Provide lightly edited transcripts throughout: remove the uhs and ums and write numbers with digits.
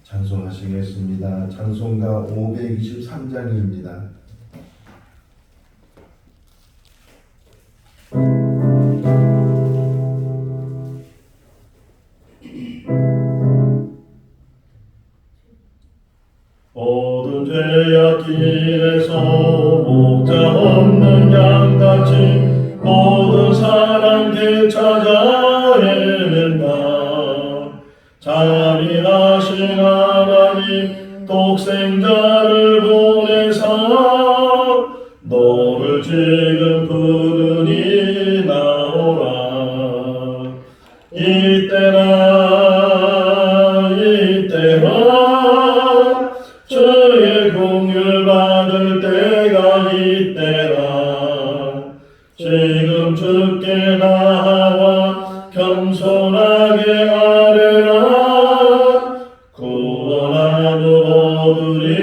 찬송하시겠습니다. 찬송가 523장입니다. 모든 죄악길에서 목자 없는 양같이 모든 사람 되찾아 헤맨다. 자비하신 하나님 독생자를 보내사 너를 지금 부르니 나오라. 이때라 주의 공유를 받을 때가 이때라. 지금 주께 나와 겸손하게 아뢰라. 구원함을 얻으리.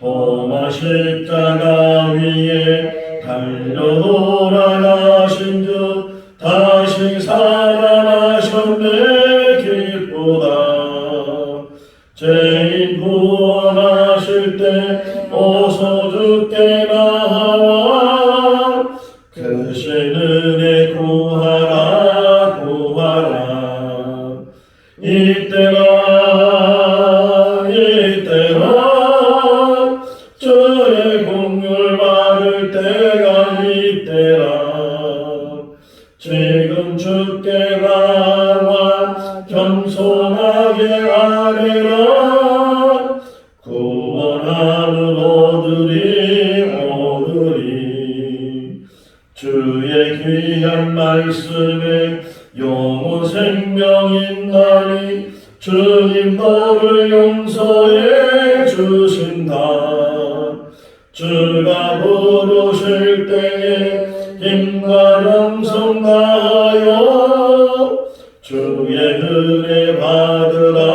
험한 십자가 위에 달려 돌아가신 주 다시 살아나셨네. 기쁘다. 죄인 구원하실 때 어서 주께 나와 크신 은혜 구하라. 이때라 주의 공유를 받을 때가 이때라. 지금 주께 나와 겸손하게 아뢰라. 구원함을 얻으리. 주의 귀한 말씀에 영원 생명인 나니 주님 너를 용서해 주신다. 주가 부르실 때에 힘과 영성 다하여 주의 은혜 받으라.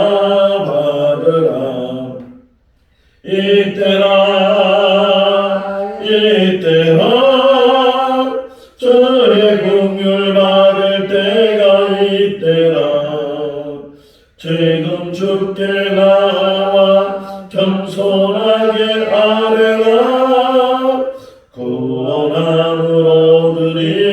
이때라 주의 공유를 받을 때가 이때라. 지금 주께 나와 겸손하게 아뢰라. 구원함을 얻으리.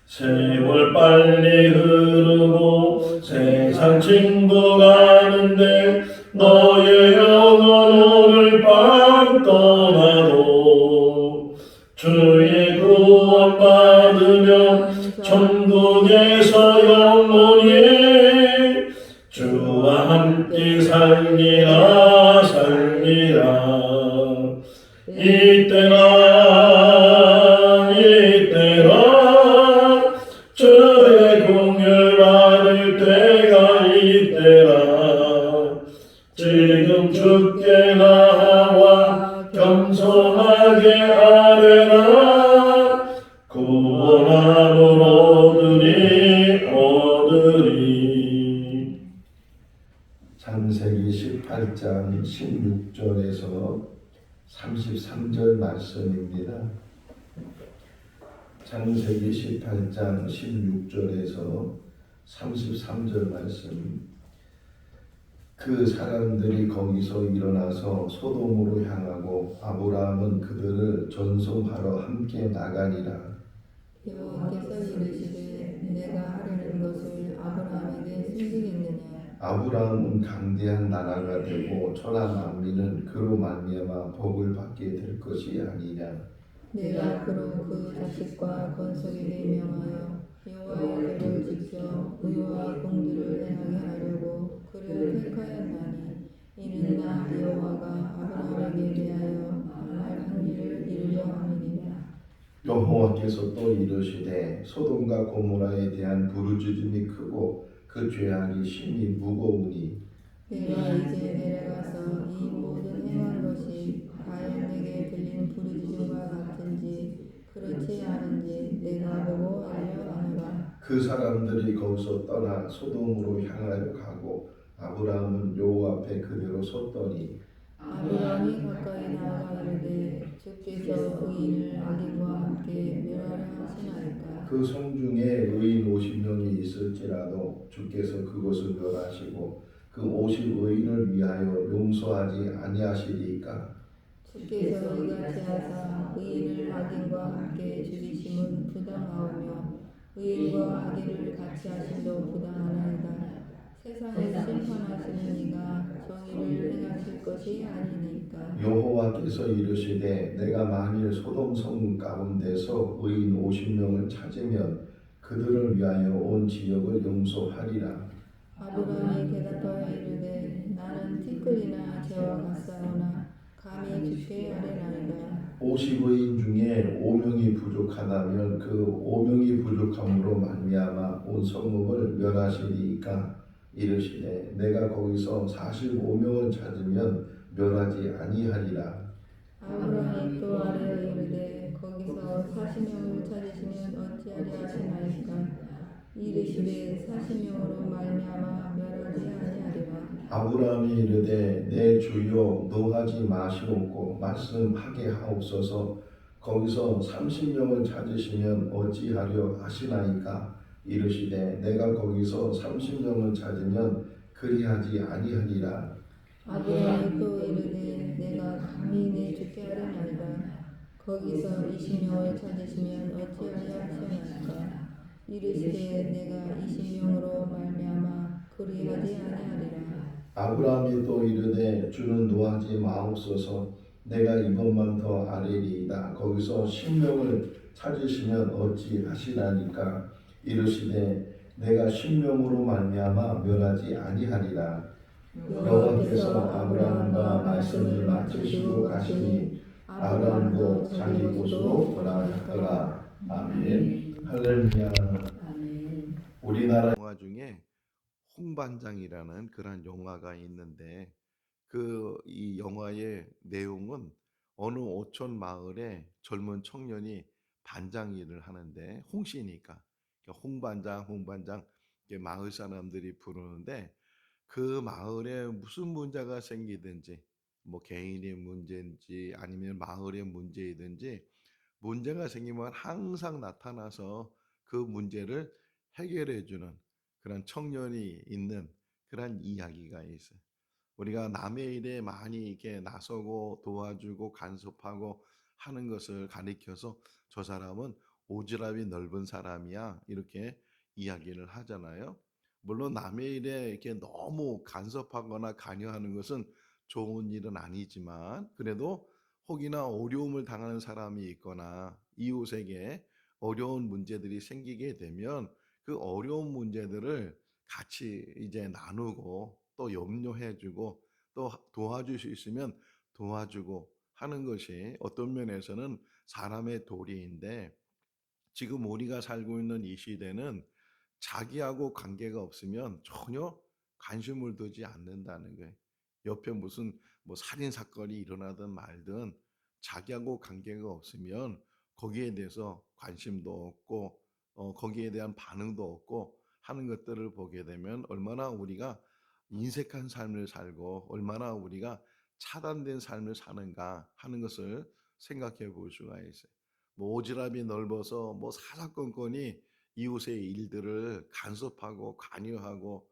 세월 빨리 흐르고 세상 친구 가는데 너의 영혼 오늘 밤 떠나도 주의 구원 받으면 천국에서 영원히 주와 함께 살리라. 이때라 주의 공유를 받을 때가 이때라. 지금 주께 나와 겸손하게 아뢰라. 구원함을 얻으리. 창세기 18장 16절에서 33절 말씀입니다. 창세기 18장 16절에서 33절 말씀. 그 사람들이 거기서 일어나서 소돔으로 향하고 아브라함은 그들을 전송하러 함께 나가니라. 여호와께서 이르시되 내가 하려는 것을 아브라함에게 숨기겠느냐. 아브라함은 강대한 나라가 되고 천하 만민은 그로 말미암아 복을 받게 될 것이 아니냐. 내가 그로 그 자식과 건속에게 명하여 여호와의 궤를 지켜 의와 공도를 행하게 하려고 그를 택하였나니 이는 나 여호와가 아브라함에게 대하여 말한 일을 이루려 함이니라. 여호와께서 또 이르시되 소돔과 고모라에 대한 부르짖음이 크고 그 죄악이 심히 무거우니 내가 이제 내려가서 이 모든 행한 것이 과연 내게 들린 부르짖음과 같은지 그렇지 않은지 내가 보고 알려하노라. 그 사람들이 거기서 떠나 소돔으로 향하여 가고 아브라함은 여호와 앞에 그대로 섰더니 아브라함이 가까이 나아가 이르되 주께서 의인을 악인과 함께 멸하려 하시나이까. 그 성 중에 의인 50명이 있을지라도 주께서 그것을 멸하시고 그 50의인을 위하여 용서하지 아니하시리이까. 주께서 이같이 하사 의인을 악인과 함께 죽이심은 부당하오며 의인과 악인을 같이 하심도 부당하나이다. 세상을 심판하시는 이가 정의를 행하실 것이 아니니까. 여호와께서 이르시되 내가 만일 소돔 성 가운데서 의인 50명을 찾으면 그들을 위하여 온 지역을 용서하리라. 아브라함이 대답하여 이르되 나는 티끌이나 재와 같사오나 감히 주께 아뢰나이다. 50의인 중에 5명이 부족하다면 그 5명이 부족함으로 말미암아 온 성읍을 멸하시리이까. 이르시되 내가 거기서 45명을 찾으면 멸하지 아니하리라. 아브라함이 또 아뢰어 이르되 거기서 40명을 찾으시면 어찌하리 하시나이까. 이르시되 40명으로 말미암아 멸하지 아니하리라. 아브라함이 이르되 내 주여 노하지 마시옵고 말씀하게 하옵소서. 거기서 30명을 찾으시면 어찌하려 하시나이까. 이르시되 내가 거기서 30명을 찾으면 그리하지 아니하리라. 아브라함이 또 이르되 내가 감히 내 주께 아뢰나이다. 거기서 20명을 찾으시면 어찌하리 하시나이까. 이르시되 내가 20명으로 말미암아 그리하지 아니하리라. 아브라함이 또 이르되 주는 노하지 마옵소서. 내가 이것만 더 아뢰리이다. 거기서 10명을 찾으시면 어찌 하시나니까. 이르시되 내가 10명으로 말미암아 멸하지 아니하리라. 여호와께서 아브라함과 말씀을 마치시고 가시니 아브라함도 자기 곳으로 돌아갔더라. 아멘. 할렐루야. 아멘. 우리나라 영화 중에 홍반장이라는 그런 영화가 있는데 이 영화의 내용은 어느 오촌 마을에 젊은 청년이 반장 일을 하는데 홍씨니까 홍반장 이렇게 마을 사람들이 부르는데 그 마을에 무슨 문제가 생기든지 뭐 개인의 문제인지 아니면 마을의 문제이든지 문제가 생기면 항상 나타나서 그 문제를 해결해 주는 그런 청년이 있는 그런 이야기가 있어요. 우리가 남의 일에 많이 이렇게 나서고 도와주고 간섭하고 하는 것을 가리켜서 저 사람은 오지랖이 넓은 사람이야 이렇게 이야기를 하잖아요. 물론 남의 일에 이렇게 너무 간섭하거나 관여하는 것은 좋은 일은 아니지만 그래도 혹이나 어려움을 당하는 사람이 있거나 이웃에게 어려운 문제들이 생기게 되면 그 어려운 문제들을 같이 이제 나누고 또 염려해주고 또 도와줄 수 있으면 도와주고 하는 것이 어떤 면에서는 사람의 도리인데 지금 우리가 살고 있는 이 시대는 자기하고 관계가 없으면 전혀 관심을 두지 않는다는 거예요. 옆에 무슨 뭐 살인 사건이 일어나든 말든 자기하고 관계가 없으면 거기에 대해서 관심도 없고 거기에 대한 반응도 없고 하는 것들을 보게 되면 얼마나 우리가 인색한 삶을 살고 얼마나 우리가 차단된 삶을 사는가 하는 것을 생각해 볼 수가 있어요. 뭐 오지랖이 넓어서 뭐 사사건건이 이웃의 일들을 간섭하고 관여하고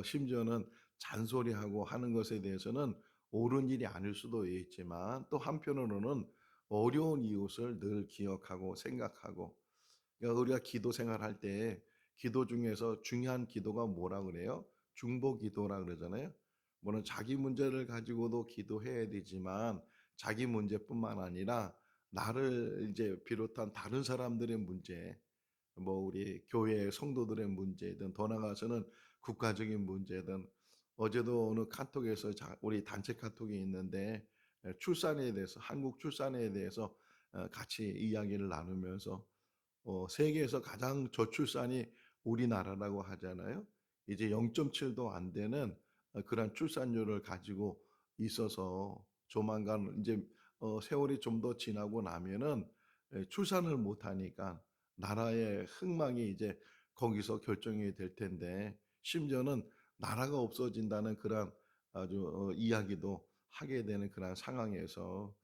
심지어는 잔소리하고 하는 것에 대해서는 옳은 일이 아닐 수도 있지만 또 한편으로는 어려운 이웃을 늘 기억하고 생각하고 그러니까 우리가 기도 생활할 때 기도 중에서 중요한 기도가 뭐라 그래요? 중보 기도라 그러잖아요. 물론 자기 문제를 가지고도 기도해야 되지만 자기 문제뿐만 아니라 나를 이제 비롯한 다른 사람들의 문제, 뭐 우리 교회 성도들의 문제든 더 나아가서는 국가적인 문제든 어제도 어느 카톡에서 우리 단체 카톡이 있는데 출산에 대해서 한국 출산에 대해서 같이 이야기를 나누면서 세계에서 가장 저출산이 우리나라라고 하잖아요. 이제 0.7도 안 되는 그런 출산율을 가지고 있어서 조만간 이제 세월이 좀 더 지나고 나면은 출산을 못 하니까 나라의 흥망이 이제 거기서 결정이 될 텐데 심지어는 나라가 없어진다는 그런 아주 이야기도 하게 되는 그런 상황에서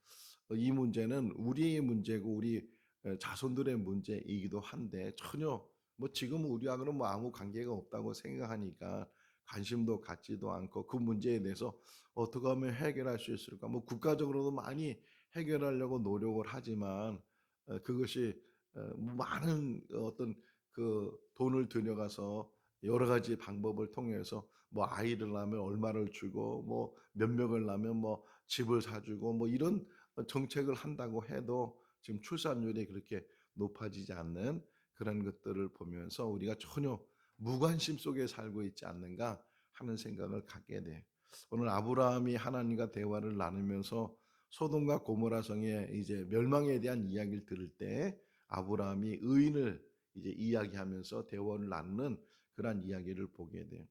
이 문제는 우리의 문제고 우리 자손들의 문제이기도 한데 전혀 뭐 지금 우리하고는 뭐 아무 관계가 없다고 생각하니까 관심도 갖지도 않고 그 문제에 대해서 어떻게 하면 해결할 수 있을까? 뭐 국가적으로도 많이 해결하려고 노력을 하지만 그것이 뭐 많은 어떤 그 돈을 들여가서 여러 가지 방법을 통해서 뭐 아이를 낳으면 얼마를 주고 뭐 몇 명을 낳으면 뭐 집을 사주고 뭐 이런 정책을 한다고 해도 지금 출산율이 그렇게 높아지지 않는 그런 것들을 보면서 우리가 전혀 무관심 속에 살고 있지 않는가 하는 생각을 갖게 돼. 오늘 아브라함이 하나님과 대화를 나누면서 소돔과 고모라 성의 이제 멸망에 대한 이야기를 들을 때 아브라함이 의인을 이제 이야기하면서 대화를 나누는 그러한 이야기를 보게 돼요.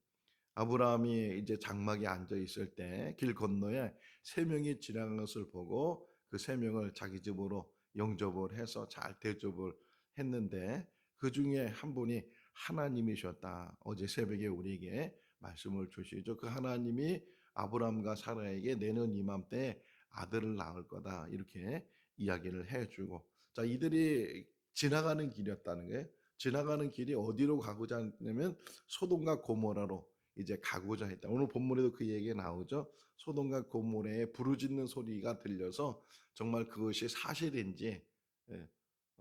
아브라함이 이제 장막에 앉아 있을 때 길 건너에 세 명이 지나간 것을 보고 그 세 명을 자기 집으로 영접을 해서 잘 대접을 했는데 그 중에 한 분이 하나님이셨다. 어제 새벽에 우리에게 말씀을 주시죠. 그 하나님이 아브라함과 사라에게 내년 이맘때 아들을 낳을 거다. 이렇게 이야기를 해주고 자 이들이 지나가는 길이었다는 거예요. 지나가는 길이 어디로 가고자 하냐면 소돔과 고모라로 이제 가고자 했다. 오늘 본문에도 그 얘기가 나오죠. 소돔과 고모라의 부르짖는 소리가 들려서 정말 그것이 사실인지 예,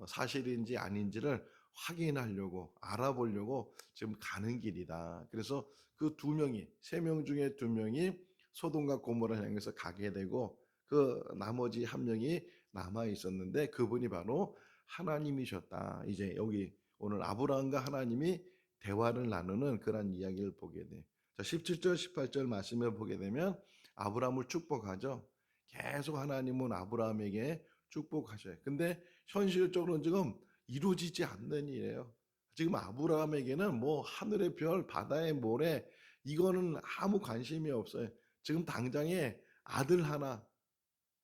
사실인지 아닌지를 확인하려고 알아보려고 지금 가는 길이다. 그래서 그 두 명이 세 명 중에 두 명이 소돔과 고모라 향해서 가게 되고 그 나머지 한 명이 남아 있었는데 그분이 바로 하나님이셨다. 이제 여기 오늘 아브라함과 하나님이 대화를 나누는 그런 이야기를 보게 돼. 자, 17절, 18절 말씀을 보게 되면 아브라함을 축복하죠. 계속 하나님은 아브라함에게 축복하셔요. 근데 현실적으로는 지금 이루어지지 않는 일이에요. 지금 아브라함에게는 뭐 하늘의 별, 바다의 모래 이거는 아무 관심이 없어요. 지금 당장에 아들 하나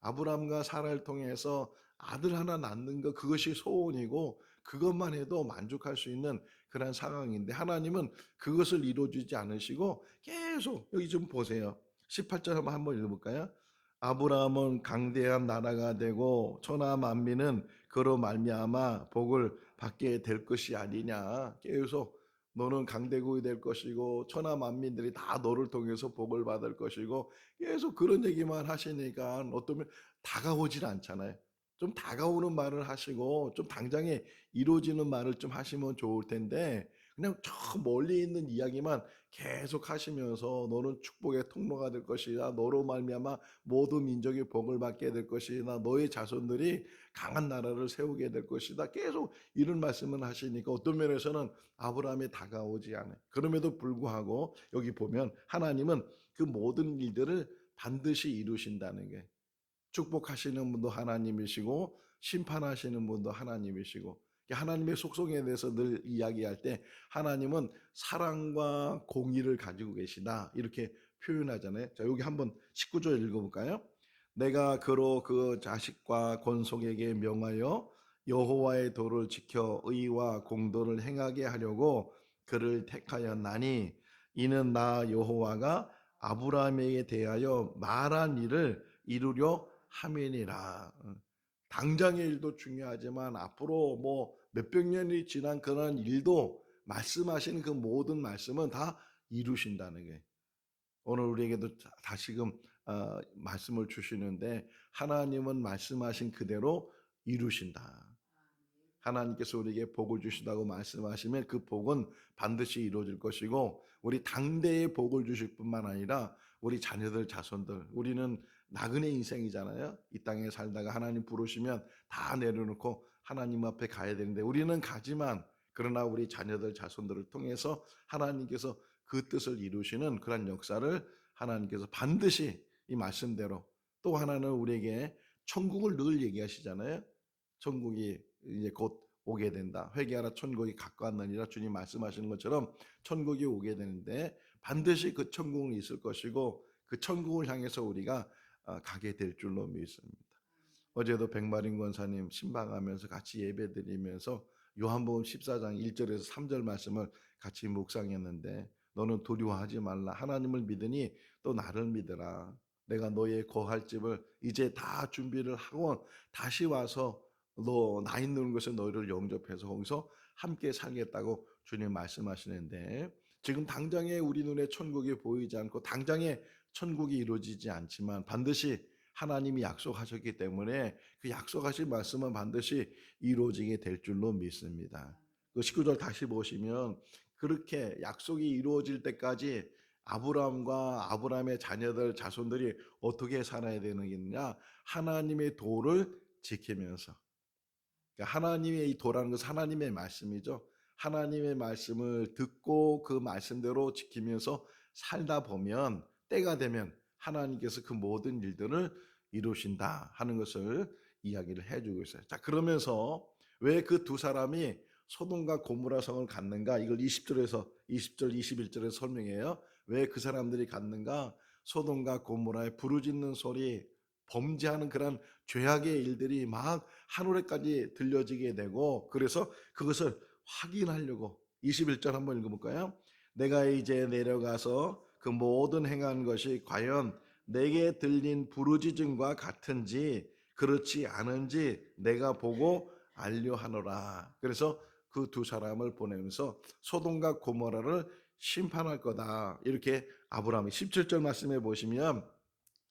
아브라함과 사라를 통해서 아들 하나 낳는 것 그것이 소원이고 그것만 해도 만족할 수 있는 그런 상황인데 하나님은 그것을 이루어주지 않으시고 계속 여기 좀 보세요. 18절 한번 읽어볼까요? 아브라함은 강대한 나라가 되고 천하 만민은 그로 말미암아 복을 받게 될 것이 아니냐. 계속 너는 강대국이 될 것이고 천하 만민들이 다 너를 통해서 복을 받을 것이고 계속 그런 얘기만 하시니까 어쩌면 다가오질 않잖아요. 좀 다가오는 말을 하시고 좀 당장에 이루어지는 말을 좀 하시면 좋을 텐데 그냥 저 멀리 있는 이야기만 계속 하시면서 너는 축복의 통로가 될 것이다. 너로 말미암아 모든 민족이 복을 받게 될 것이다. 너의 자손들이 강한 나라를 세우게 될 것이다. 계속 이런 말씀을 하시니까 어떤 면에서는 아브라함이 다가오지 않아요. 그럼에도 불구하고 여기 보면 하나님은 그 모든 일들을 반드시 이루신다는 게 축복하시는 분도 하나님이시고 심판하시는 분도 하나님이시고 하나님의 속성에 대해서 늘 이야기할 때 하나님은 사랑과 공의를 가지고 계시다 이렇게 표현하잖아요. 자 여기 한번 19절 읽어볼까요? 내가 그로 그 자식과 권속에게 명하여 여호와의 도를 지켜 의와 공도를 행하게 하려고 그를 택하였나니 이는 나 여호와가 아브라함에게 대하여 말한 일을 이루려 함이니라. 당장의 일도 중요하지만 앞으로 뭐 몇백 년이 지난 그런 일도 말씀하시는 그 모든 말씀은 다 이루신다는 게 오늘 우리에게도 다시금 말씀을 주시는데 하나님은 말씀하신 그대로 이루신다. 하나님께서 우리에게 복을 주시다고 말씀하시면 그 복은 반드시 이루어질 것이고 우리 당대의 복을 주실 뿐만 아니라 우리 자녀들 자손들 우리는 나그네 인생이잖아요. 이 땅에 살다가 하나님 부르시면 다 내려놓고 하나님 앞에 가야 되는데 우리는 가지만 그러나 우리 자녀들 자손들을 통해서 하나님께서 그 뜻을 이루시는 그런 역사를 하나님께서 반드시 이 말씀대로 또 하나는 우리에게 천국을 늘 얘기하시잖아요. 천국이 이제 곧 오게 된다. 회개하라 천국이 가까웠느니라 주님 말씀하시는 것처럼 천국이 오게 되는데 반드시 그 천국은 있을 것이고 그 천국을 향해서 우리가 가게 될 줄로 믿습니다. 어제도 백마린 권사님 신방하면서 같이 예배드리면서 요한복음 14장 1절에서 3절 말씀을 같이 묵상했는데 너는 두려워하지 말라. 하나님을 믿으니 또 나를 믿으라. 내가 너의 거할 집을 이제 다 준비를 하고 다시 와서 너 나 있는 곳에 너희를 영접해서 거기서 함께 살겠다고 주님 말씀하시는데, 지금 당장에 우리 눈에 천국이 보이지 않고 당장에 천국이 이루어지지 않지만 반드시 하나님이 약속하셨기 때문에 그 약속하신 말씀은 반드시 이루어지게 될 줄로 믿습니다. 그 19절 다시 보시면 그렇게 약속이 이루어질 때까지 아브라함과 아브라함의 자녀들 자손들이 어떻게 살아야 되느냐, 하나님의 도를 지키면서. 그러니까 하나님의 이 도라는 것은 하나님의 말씀이죠. 하나님의 말씀을 듣고 그 말씀대로 지키면서 살다 보면 때가 되면 하나님께서 그 모든 일들을 이루신다 하는 것을 이야기를 해주고 있어요. 자, 그러면서 왜 그 두 사람이 소돔과 고모라 성을 갔는가, 이걸 20절에서 20절 21절에서 설명해요. 왜 그 사람들이 갔는가? 소돔과 고모라의 부르짖는 소리, 범죄하는 그런 죄악의 일들이 막 하늘에까지 들려지게 되고, 그래서 그것을 확인하려고 21절 한번 읽어볼까요? 내가 이제 내려가서 그 모든 행한 것이 과연 내게 들린 부르짖음과 같은지 그렇지 않은지 내가 보고 알려하노라. 그래서 그 두 사람을 보내면서 소돔과 고모라를 심판할 거다, 이렇게 아브라함이 17절 말씀해 보시면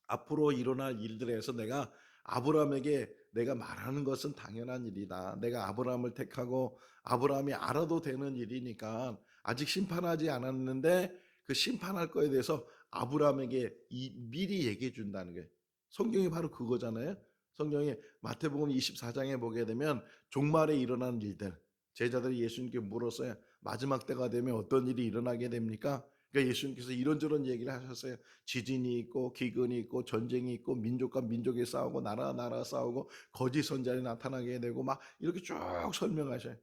앞으로 일어날 일들에서 내가 아브라함에게 내가 말하는 것은 당연한 일이다. 내가 아브라함을 택하고 아브라함이 알아도 되는 일이니까 아직 심판하지 않았는데 그 심판할 거에 대해서 아브라함에게 미리 얘기해 준다는 게 성경이 바로 그거잖아요. 성경이 마태복음 24장에 보게 되면 종말에 일어나는 일들, 제자들이 예수님께 물었어요. 마지막 때가 되면 어떤 일이 일어나게 됩니까? 그러니까 예수님께서 이런저런 얘기를 하셨어요. 지진이 있고 기근이 있고 전쟁이 있고 민족과 민족이 싸우고 나라 싸우고 거짓 선자들이 나타나게 되고 막 이렇게 쭉 설명하셔요.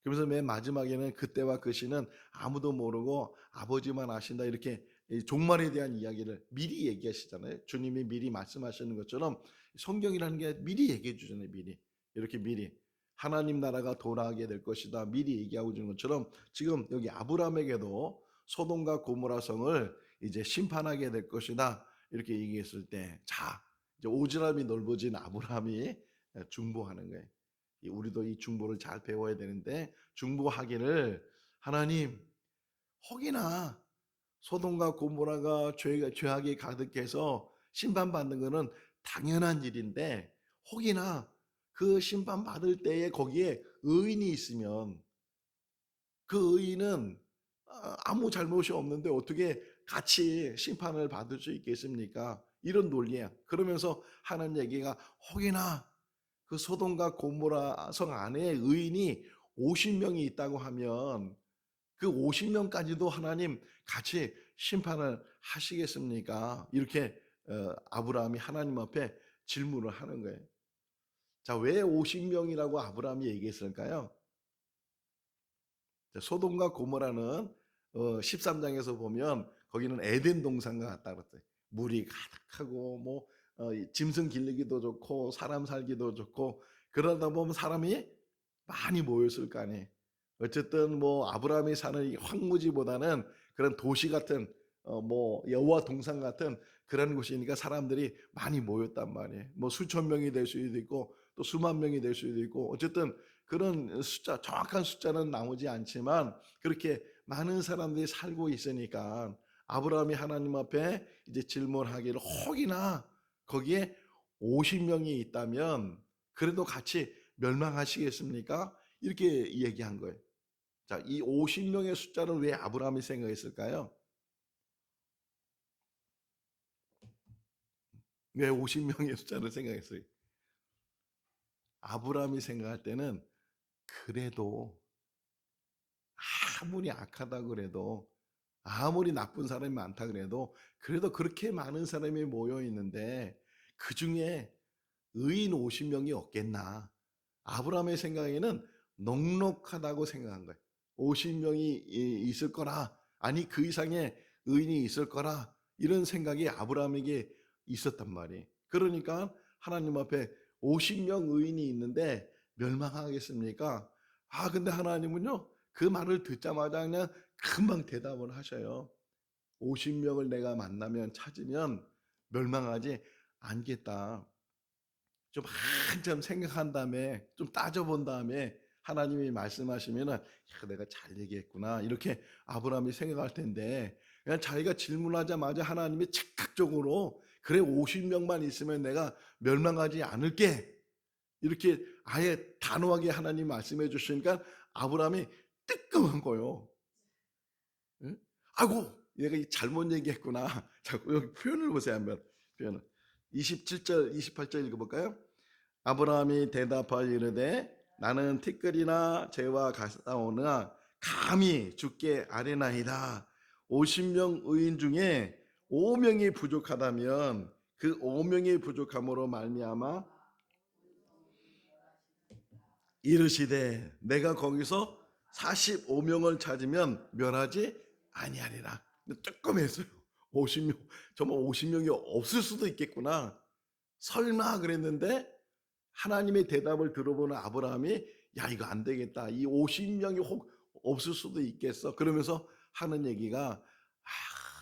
그러면서 맨 마지막에는 그때와 그 시는 아무도 모르고 아버지만 아신다, 이렇게 종말에 대한 이야기를 미리 얘기하시잖아요. 주님이 미리 말씀하시는 것처럼 성경이라는 게 미리 얘기해 주잖아요. 미리 이렇게 미리 하나님 나라가 돌아가게 될 것이다 미리 얘기하고 주는 것처럼 지금 여기 아브라함에게도 소돔과 고모라 성을 이제 심판하게 될 것이다 이렇게 얘기했을 때, 자 이제 오지랖이 넓어진 아브라함이 중보하는 거예요. 우리도 이 중보를 잘 배워야 되는데, 중보하기를 하나님 혹이나 소돔과 고모라가 죄악이 가득해서 심판받는 것은 당연한 일인데, 혹이나 그 심판받을 때에 거기에 의인이 있으면 그 의인은 아무 잘못이 없는데 어떻게 같이 심판을 받을 수 있겠습니까? 이런 논리야. 그러면서 하는 얘기가 혹이나 그 소돔과 고모라 성 안에 의인이 50명이 있다고 하면 그 50명까지도 하나님 같이 심판을 하시겠습니까? 이렇게 아브라함이 하나님 앞에 질문을 하는 거예요. 자, 왜 50명이라고 아브라함이 얘기했을까요? 소돔과 고모라는 13장에서 보면 거기는 에덴 동산과 같다 그랬어요. 물이 가득하고 뭐 짐승 기르기도 좋고 사람 살기도 좋고, 그러다 보면 사람이 많이 모였을 거 아니에요. 어쨌든 뭐 아브라함이 사는 이 황무지보다는 그런 도시 같은 뭐 여호와 동산 같은 그런 곳이니까 사람들이 많이 모였단 말이에요. 뭐 수천 명이 될 수도 있고 또 수만 명이 될 수도 있고, 어쨌든 그런 숫자, 정확한 숫자는 나오지 않지만 그렇게 많은 사람들이 살고 있으니까 아브라함이 하나님 앞에 이제 질문하기를 혹이나 거기에 50명이 있다면 그래도 같이 멸망하시겠습니까? 이렇게 얘기한 거예요. 자, 이 50명의 숫자를 왜 아브라함이 생각했을까요? 왜 50명의 숫자를 생각했어요? 아브라함이 생각할 때는 그래도 아무리 악하다 그래도 아무리 나쁜 사람이 많다 그래도 그래도 그렇게 많은 사람이 모여 있는데 그 중에 의인 50명이 없겠나. 아브라함의 생각에는 넉넉하다고 생각한 거예요. 50명이 있을 거라, 아니 그 이상의 의인이 있을 거라, 이런 생각이 아브라함에게 있었단 말이에요. 그러니까 하나님 앞에 50명 의인이 있는데 멸망하겠습니까? 근데 하나님은요 그 말을 듣자마자 그냥 금방 대답을 하셔요. 50명을 내가 만나면 찾으면 멸망하지 않겠다. 좀 한참 생각한 다음에 좀 따져본 다음에 하나님이 말씀하시면은 야, 내가 잘 얘기했구나 이렇게 아브라함이 생각할 텐데 그냥 자기가 질문하자마자 하나님이 즉각적으로 그래 50명만 있으면 내가 멸망하지 않을게 이렇게 아예 단호하게 하나님 말씀해 주시니까 아브라함이 뜨끔한 거예요. 응? 아이고 얘가 잘못 얘기했구나. 자꾸 여기 표현을 보세요 한번 표현을 27절 28절 읽어볼까요? 아브라함이 대답하여 이르되 나는 티끌이나 재와 가사오나 감히 주께 아뢰나이다. 50명 의인 중에 5명이 부족하다면 그 5명이 부족함으로 말미암아 이르시되 내가 거기서 45명을 찾으면 멸하지 아니하리라. 뜨끔했어요. 50명 정말 50명이 없을 수도 있겠구나. 설마 그랬는데 하나님의 대답을 들어보는 아브라함이 야 이거 안 되겠다. 이 50명이 혹 없을 수도 있겠어. 그러면서 하는 얘기가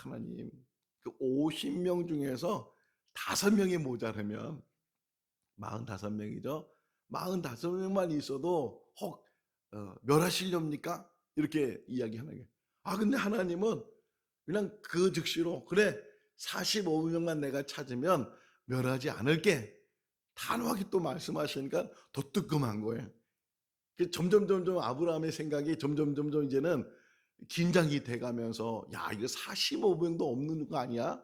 하나님 그 50명 중에서 5명이 모자르면 45명이죠. 45명만 있어도 혹 멸하시렵니까? 이렇게 이야기하는 게. 근데 하나님은 그냥 그 즉시로 그래 45명만 내가 찾으면 멸하지 않을게. 단호하게 또 말씀하시니까 더 뜨끔한 거예요. 점점 아브라함의 생각이 점점 이제는 긴장이 돼가면서 야 이거 45명도 없는 거 아니야?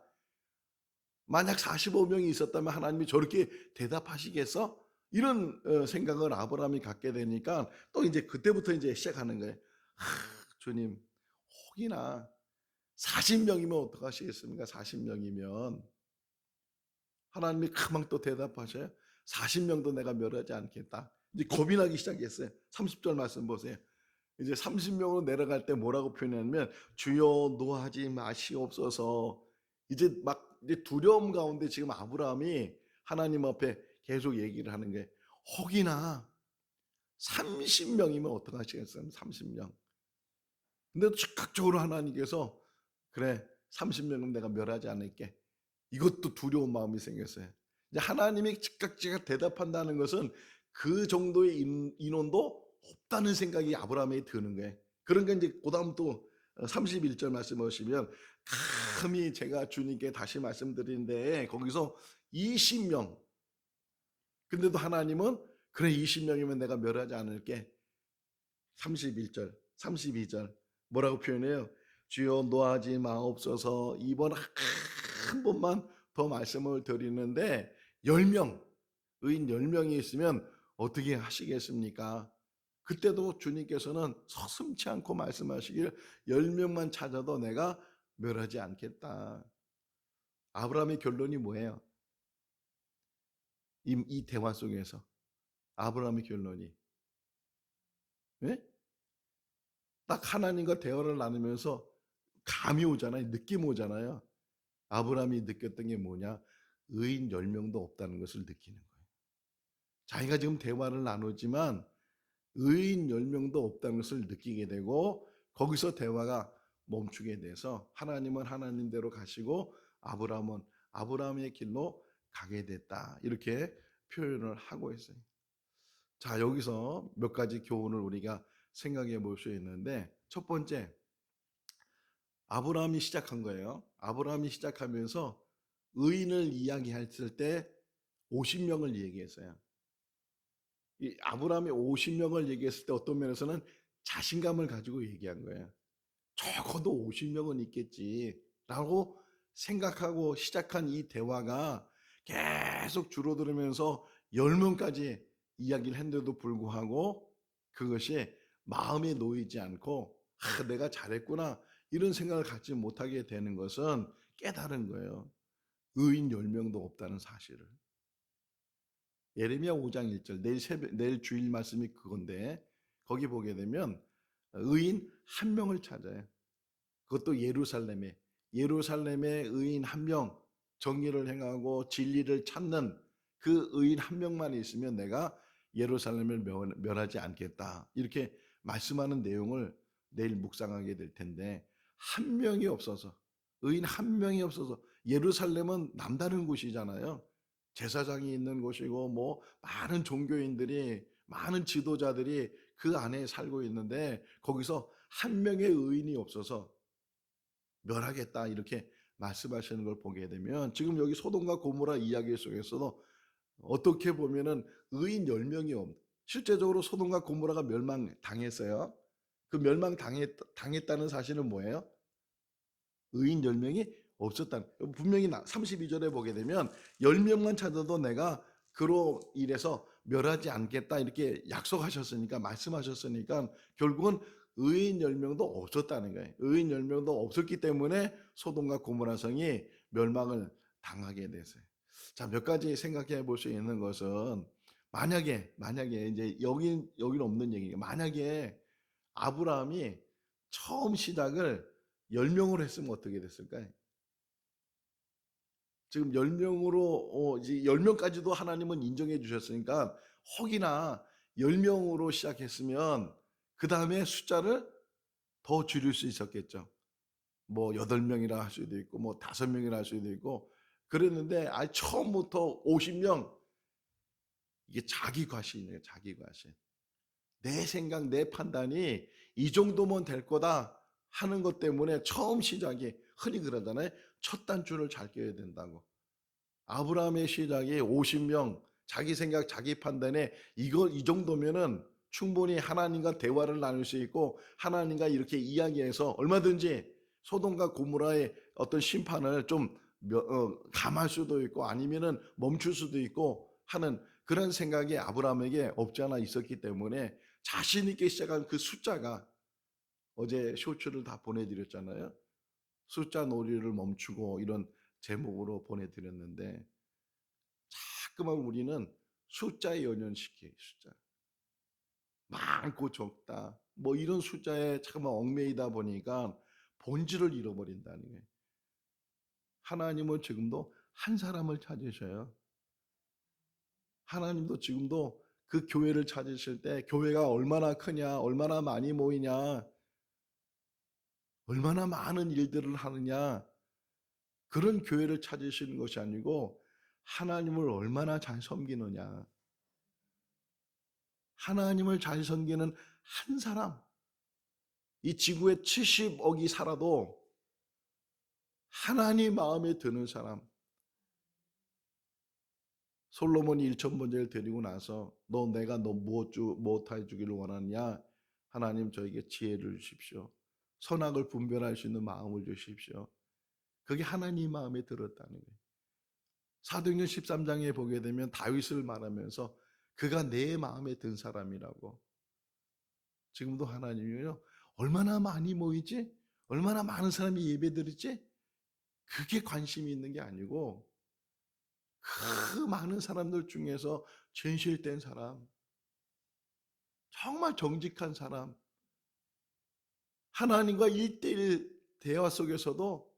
만약 45명이 있었다면 하나님이 저렇게 대답하시겠어? 이런 생각을 아브라함이 갖게 되니까 또 이제 그때부터 이제 시작하는 거예요. 주님 혹이나 40명이면 어떡하시겠습니까? 40명이면 하나님이 금방 또 대답하셔요. 40명도 내가 멸하지 않겠다. 이제 겁이 나기 시작했어요. 30절 말씀 보세요. 이제 30명으로 내려갈 때 뭐라고 표현하냐면 주여 노하지 마시옵소서. 이제 막 이제 두려움 가운데 지금 아브라함이 하나님 앞에 계속 얘기를 하는 게 혹이나 30명이면 어떡하시겠어요? 30명. 근데도 즉각적으로 하나님께서 그래 30명은 내가 멸하지 않을게. 이것도 두려운 마음이 생겼어요. 이제 하나님이 즉각 대답한다는 것은 그 정도의 인원도 없다는 생각이 아브라함에 드는 거예요. 그러니까 이제 그다음 또 31절 말씀 보시면 감히 제가 주님께 다시 말씀드리는데 거기서 20명 근데도 하나님은 그래 20명이면 내가 멸하지 않을게. 31절 32절 뭐라고 표현해요? 주여 노하지 마옵소서. 이번 한 번만 더 말씀을 드리는데 10명 의인 10명이 있으면 어떻게 하시겠습니까? 그때도 주님께서는 서슴지 않고 말씀하시길 10명만 찾아도 내가 멸하지 않겠다. 아브라함의 결론이 뭐예요? 이 대화 속에서 아브라함의 결론이 네? 딱 하나님과 대화를 나누면서 감이 오잖아요. 느낌 오잖아요. 아브라함이 느꼈던 게 뭐냐? 의인 10명도 없다는 것을 느끼는 거예요. 자기가 지금 대화를 나누지만 의인 10명도 없다는 것을 느끼게 되고 거기서 대화가 멈추게 돼서 하나님은 하나님대로 가시고 아브라함은 아브라함의 길로 가게 됐다. 이렇게 표현을 하고 있어요. 자, 여기서 몇 가지 교훈을 우리가 생각해 볼 수 있는데 첫 번째, 아브라함이 시작한 거예요. 아브라함이 시작하면서 의인을 이야기했을 때 50명을 얘기했어요. 이 아브라함이 50명을 얘기했을 때 어떤 면에서는 자신감을 가지고 얘기한 거예요. 적어도 50명은 있겠지라고 생각하고 시작한 이 대화가 계속 줄어들면서 10명까지 이야기를 했는데도 불구하고 그것이 마음에 놓이지 않고 내가 잘했구나 이런 생각을 갖지 못하게 되는 것은 깨달은 거예요. 의인 10명도 없다는 사실을. 예레미야 5장 1절 내일 주일 말씀이 그건데 거기 보게 되면 의인 한 명을 찾아요. 그것도 예루살렘에 의인 한 명 정의를 행하고 진리를 찾는 그 의인 한 명만 있으면 내가 예루살렘을 멸하지 않겠다. 이렇게 말씀하는 내용을 내일 묵상하게 될 텐데 한 명이 없어서 의인 한 명이 없어서. 예루살렘은 남다른 곳이잖아요. 제사장이 있는 곳이고 뭐 많은 종교인들이, 많은 지도자들이 그 안에 살고 있는데 거기서 한 명의 의인이 없어서 멸하겠다 이렇게 말씀하시는 걸 보게 되면, 지금 여기 소돔과 고모라 이야기 속에서도 어떻게 보면은 의인 10명이 실제적으로 소돔과 고모라가 멸망당했어요. 그 당했다는 사실은 뭐예요? 의인 10명이 없었다는. 분명히 32절에 보게 되면 10명만 찾아도 내가 그로 인해서 멸하지 않겠다 이렇게 약속하셨으니까, 말씀하셨으니까 결국은 의인 10명도 없었다는 거예요. 의인 10명도 없었기 때문에 소돔과 고모라 성이 멸망을 당하게 됐어요. 자, 몇 가지 생각해 볼 수 있는 것은, 만약에 이제 여기는 없는 얘기예요. 만약에 아브라함이 처음 시작을 10명으로 했으면 어떻게 됐을까요? 지금 10명으로 이제 10명까지도 하나님은 인정해 주셨으니까, 혹이나 10명으로 시작했으면 그 다음에 숫자를 더 줄일 수 있었겠죠. 뭐 8명이라 할 수도 있고 뭐 5명이라 할 수도 있고 그랬는데, 처음부터 50명. 이게 자기 과신이에요. 자기 과신. 내 생각, 내 판단이 이 정도면 될 거다 하는 것 때문에 처음 시작이, 흔히 그러잖아요. 첫 단추를 잘 껴야 된다고. 아브라함의 시작이 50명, 자기 생각, 자기 판단에 이 정도면은 충분히 하나님과 대화를 나눌 수 있고 하나님과 이렇게 이야기해서 얼마든지 소돔과 고모라의 어떤 심판을 좀 감할 수도 있고 아니면은 멈출 수도 있고 하는 그런 생각이 아브라함에게 없지 않아 있었기 때문에 자신 있게 시작한 그 숫자가, 어제 쇼츠를 다 보내드렸잖아요. 숫자 놀이를 멈추고 이런 제목으로 보내드렸는데, 자꾸만 우리는 숫자에 연연시켜. 숫자 많고 적다 뭐 이런 숫자에 자꾸만 얽매이다 보니까 본질을 잃어버린다는 거예요. 하나님은 지금도 한 사람을 찾으셔요. 하나님도 지금도 그 교회를 찾으실 때, 교회가 얼마나 크냐, 얼마나 많이 모이냐, 얼마나 많은 일들을 하느냐, 그런 교회를 찾으시는 것이 아니고 하나님을 얼마나 잘 섬기느냐. 하나님을 잘 섬기는 한 사람, 이 지구에 70억이 살아도 하나님 마음에 드는 사람. 솔로몬이 1,000번째를 드리고 나서 내가 무엇 해주기를 원하느냐. 하나님 저에게 지혜를 주십시오. 선악을 분별할 수 있는 마음을 주십시오. 그게 하나님 마음에 들었다는 거예요. 사도행전 13장에 보게 되면 다윗을 말하면서 그가 내 마음에 든 사람이라고. 지금도 하나님이요, 얼마나 많이 모이지? 얼마나 많은 사람이 예배드리지? 그게 관심이 있는 게 아니고 그 많은 사람들 중에서 진실된 사람, 정말 정직한 사람, 하나님과 1대1 대화 속에서도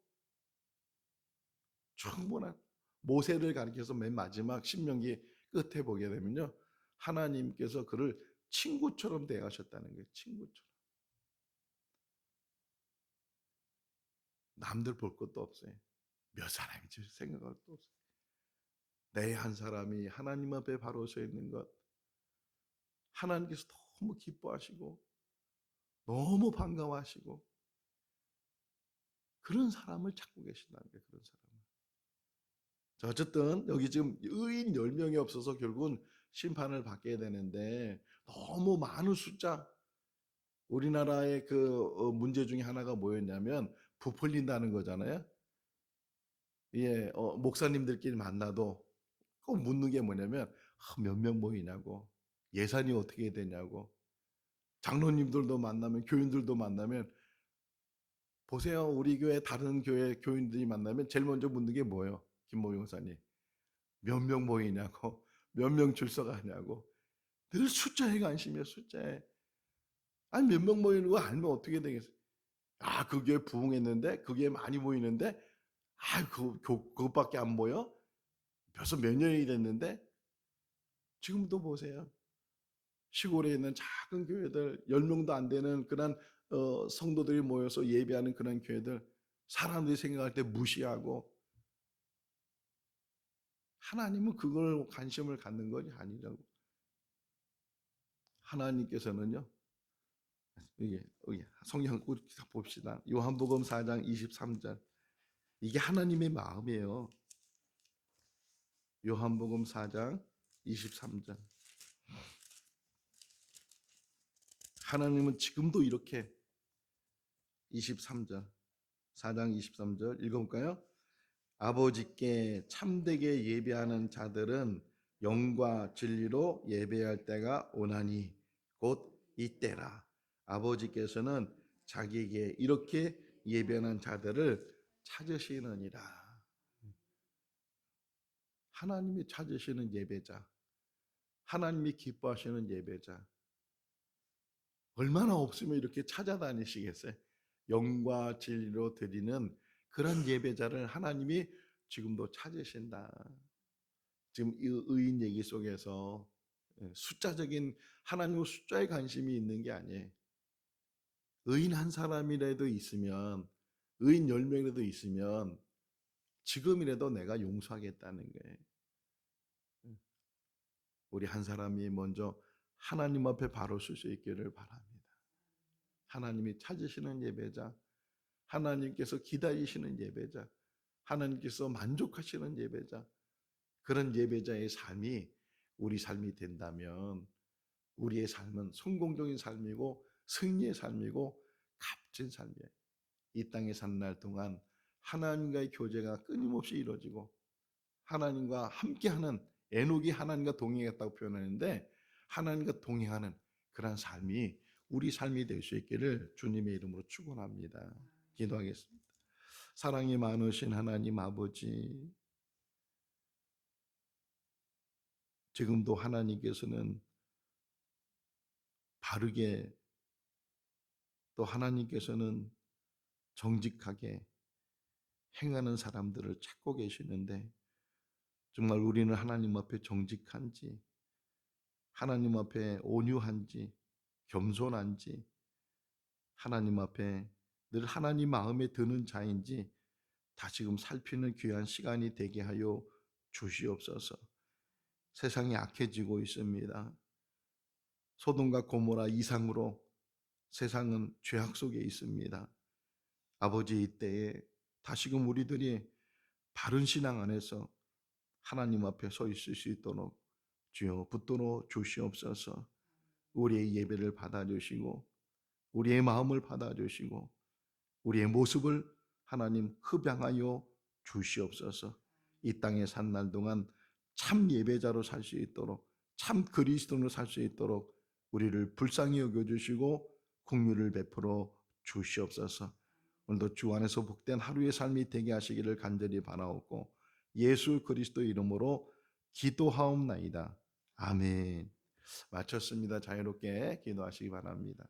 충분한, 모세를 가리켜서 맨 마지막 신명기 끝에 보게 되면요, 하나님께서 그를 친구처럼 대하셨다는 거예요. 친구처럼. 남들 볼 것도 없어요. 몇 사람인지 생각할 것도 없어요. 내 한 사람이 하나님 앞에 바로 서 있는 것, 하나님께서 너무 기뻐하시고 너무 반가워하시고 그런 사람을 찾고 계신다는 거예요. 그런 사람을. 자, 어쨌든 여기 지금 의인 10명이 없어서 결국은 심판을 받게 되는데, 너무 많은 숫자. 우리나라의 그 문제 중에 하나가 뭐였냐면 부풀린다는 거잖아요. 예, 목사님들끼리 만나도 꼭 묻는 게 뭐냐면 몇 명 모이냐고, 예산이 어떻게 되냐고. 장로님들도 만나면, 교인들도 만나면, 보세요. 우리 교회 다른 교회 교인들이 만나면 제일 먼저 묻는 게 뭐예요? 김모용 목사님, 몇 명 모이냐고, 몇 명 출석하냐고. 늘 숫자에 관심이에요. 숫자에. 아니 몇 명 모이는 거 알면 어떻게 되겠어요? 그 교회 부흥했는데, 그 교회 많이 모이는데, 그것밖에 안 모여? 벌써 몇 년이 됐는데. 지금도 보세요. 시골에 있는 작은 교회들, 10명도 안 되는 그런 성도들이 모여서 예배하는 그런 교회들, 사람들이 생각할 때 무시하고, 하나님은 그걸 관심을 갖는 것이 아니라고. 하나님께서는요, 여기 성경 우리 봅시다. 요한복음 4장 23절. 이게 하나님의 마음이에요. 요한복음 4장 23절. 하나님은 지금도 이렇게 23절, 4장 23절 읽어볼까요? 아버지께 참되게 예배하는 자들은 영과 진리로 예배할 때가 오나니 곧 이때라. 아버지께서는 자기에게 이렇게 예배하는 자들을 찾으시느니라. 하나님이 찾으시는 예배자, 하나님이 기뻐하시는 예배자, 얼마나 없으면 이렇게 찾아다니시겠어요? 영과 진리로 드리는 그런 예배자를 하나님이 지금도 찾으신다. 지금 이 의인 얘기 속에서 숫자적인, 하나님은 숫자에 관심이 있는 게 아니에요. 의인 한 사람이라도 있으면, 의인 10명이라도 있으면 지금이라도 내가 용서하겠다는 거예요. 우리 한 사람이 먼저 하나님 앞에 바로 설 수 있기를 바랍니다. 하나님이 찾으시는 예배자, 하나님께서 기다리시는 예배자, 하나님께서 만족하시는 예배자, 그런 예배자의 삶이 우리 삶이 된다면 우리의 삶은 성공적인 삶이고 승리의 삶이고 값진 삶이에요. 이 땅에 사는 날 동안 하나님과의 교제가 끊임없이 이루어지고 하나님과 함께하는, 에녹이 하나님과 동행했다고 표현하는데 하나님과 동행하는 그런 삶이 우리 삶이 될 수 있기를 주님의 이름으로 축원합니다. 기도하겠습니다. 사랑이 많으신 하나님 아버지, 지금도 하나님께서는 바르게, 또 하나님께서는 정직하게 행하는 사람들을 찾고 계시는데, 정말 우리는 하나님 앞에 정직한지, 하나님 앞에 온유한지, 겸손한지, 하나님 앞에 늘 하나님 마음에 드는 자인지 다시금 살피는 귀한 시간이 되게 하여 주시옵소서. 세상이 악해지고 있습니다. 소돔과 고모라 이상으로 세상은 죄악 속에 있습니다. 아버지, 이때에 다시금 우리들이 바른 신앙 안에서 하나님 앞에 서 있을 수 있도록 주여 붙들어 주시옵소서. 우리의 예배를 받아주시고 우리의 마음을 받아주시고 우리의 모습을 하나님 흡양하여 주시옵소서. 이 땅에 산 날 동안 참 예배자로 살 수 있도록, 참 그리스도로 살 수 있도록 우리를 불쌍히 여겨주시고 긍휼을 베풀어 주시옵소서. 오늘도 주 안에서 복된 하루의 삶이 되게 하시기를 간절히 바라옵고 예수 그리스도 이름으로 기도하옵나이다. 아멘. 마쳤습니다. 자유롭게 기도하시기 바랍니다.